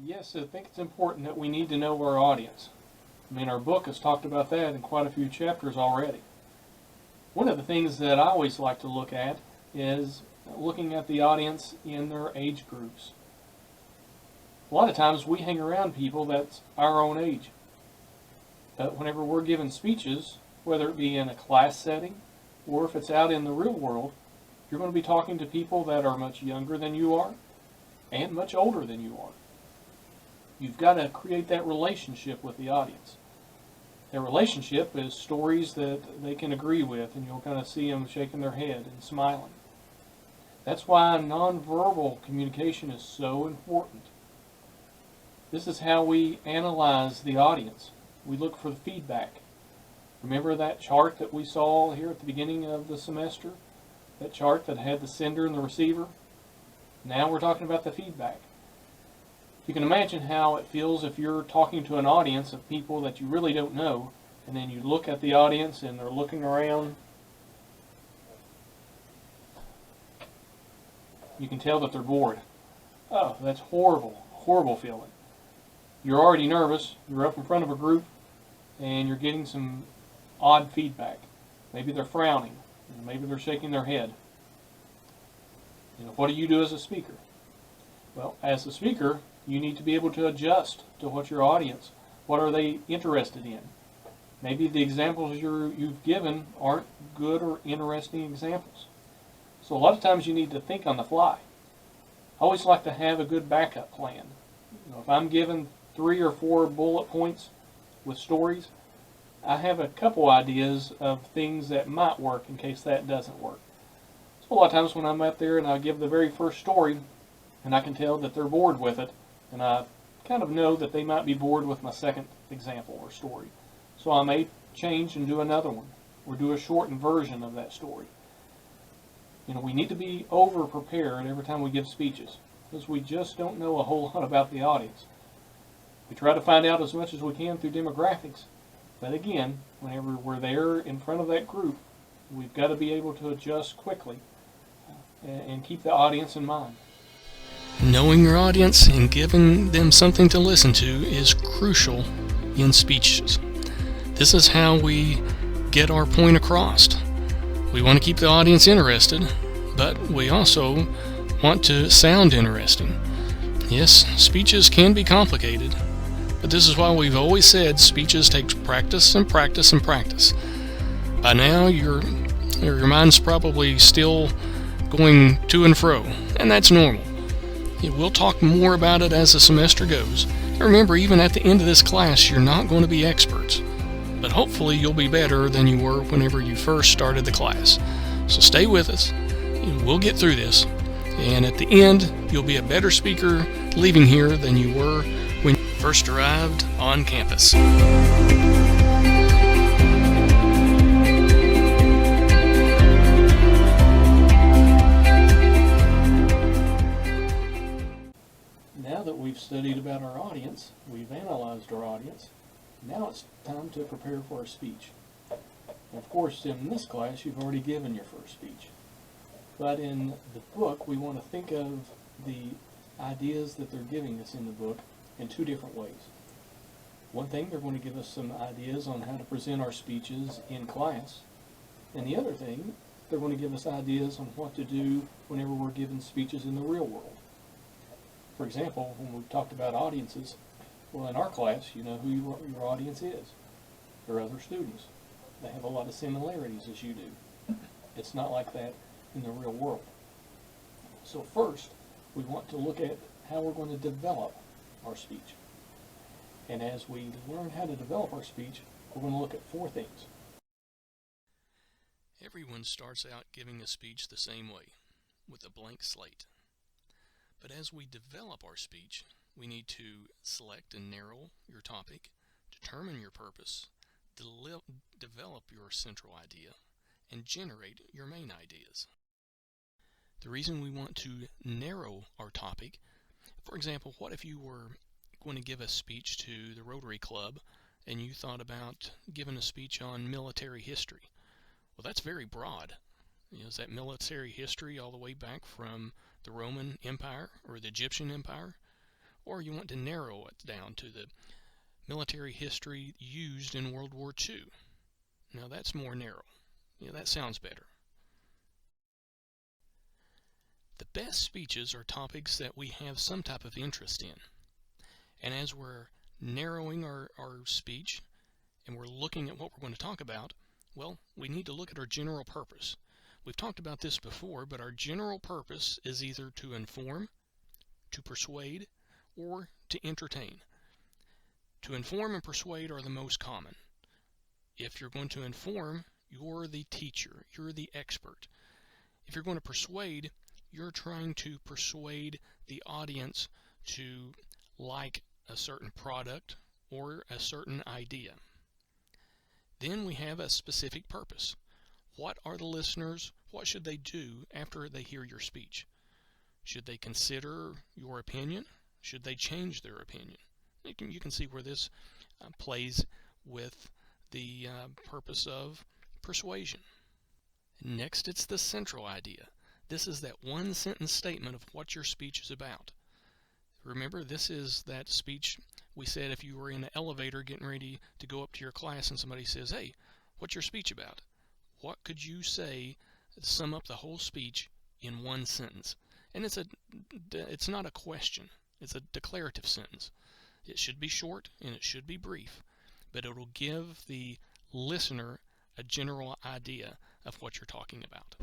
Yes, I think it's important that we need to know our audience. I mean, our book has talked about that in quite a few chapters already. One of the things that I always like to look at is looking at the audience in their age groups. A lot of times we hang around people that's our own age. But whenever we're giving speeches, whether it be in a class setting or if it's out in the real world, you're going to be talking to people that are much younger than you are and much older than you are. You've got to create that relationship with the audience. That relationship is stories that they can agree with, and you'll kind of see them shaking their head and smiling. That's why nonverbal communication is so important. This is how we analyze the audience. We look for the feedback. Remember that chart that we saw here at the beginning of the semester? That chart that had the sender and the receiver? Now we're talking about the feedback. You can imagine how it feels if you're talking to an audience of people that you really don't know, and then you look at the audience and they're looking around. You can tell that they're bored. Oh, that's horrible, horrible feeling. You're already nervous, you're up in front of a group, and you're getting some odd feedback. Maybe they're frowning, maybe they're shaking their head. What do you do as a speaker? Well, as a speaker, you need to be able to adjust to what your audience, what are they interested in. Maybe the examples you've given aren't good or interesting examples. So a lot of times you need to think on the fly. I always like to have a good backup plan. If I'm given 3 or 4 bullet points with stories, I have a couple ideas of things that might work in case that doesn't work. So a lot of times when I'm out there and I give the very first story, and I can tell that they're bored with it, and I kind of know that they might be bored with my second example or story. So I may change and do another one, or do a shortened version of that story. We need to be over-prepared every time we give speeches, because we just don't know a whole lot about the audience. We try to find out as much as we can through demographics, but again, whenever we're there in front of that group, we've got to be able to adjust quickly and keep the audience in mind. Knowing your audience and giving them something to listen to is crucial in speeches. This is how we get our point across. We want to keep the audience interested, but we also want to sound interesting. Yes, speeches can be complicated, but this is why we've always said speeches take practice and practice and practice. By now, your mind's probably still going to and fro, and that's normal. We'll talk more about it as the semester goes. And remember, even at the end of this class, you're not going to be experts, but hopefully you'll be better than you were whenever you first started the class. So stay with us. We'll get through this, and at the end, you'll be a better speaker leaving here than you were when you first arrived on campus. Now that we've studied about our audience, we've analyzed our audience, now it's time to prepare for a speech. Of course, in this class, you've already given your first speech. But in the book, we want to think of the ideas that they're giving us in the book in 2 different ways. One thing, they're going to give us some ideas on how to present our speeches in class. And the other thing, they're going to give us ideas on what to do whenever we're giving speeches in the real world. For example, when we've talked about audiences, well, in our class, you know who your audience is. They're other students. They have a lot of similarities as you do. It's not like that in the real world. So first, we want to look at how we're going to develop our speech. And as we learn how to develop our speech, we're going to look at 4 things. Everyone starts out giving a speech the same way, with a blank slate. But as we develop our speech, we need to select and narrow your topic, determine your purpose, develop your central idea, and generate your main ideas. The reason we want to narrow our topic, for example, what if you were going to give a speech to the Rotary Club and you thought about giving a speech on military history? Well, that's very broad. Is that military history all the way back from the Roman Empire or the Egyptian Empire? or you want to narrow it down to the military history used in World War II. Now that's more narrow. That sounds better. The best speeches are topics that we have some type of interest in. And as we're narrowing our speech and we're looking at what we're going to talk about, well, we need to look at our general purpose. We've talked about this before, but our general purpose is either to inform, to persuade, or to entertain. To inform and persuade are the most common. If you're going to inform, you're the teacher, you're the expert. If you're going to persuade, you're trying to persuade the audience to like a certain product or a certain idea. Then we have a specific purpose. What are the listeners, what should they do after they hear your speech? Should they consider your opinion? Should they change their opinion? You can see where this plays with the purpose of persuasion. Next, it's the central idea. This is that one sentence statement of what your speech is about. Remember, this is that speech we said if you were in an elevator getting ready to go up to your class and somebody says, "Hey, what's your speech about?" What could you say to sum up the whole speech in one sentence? And it's not a question. It's a declarative sentence. It should be short and it should be brief, but it will give the listener a general idea of what you're talking about.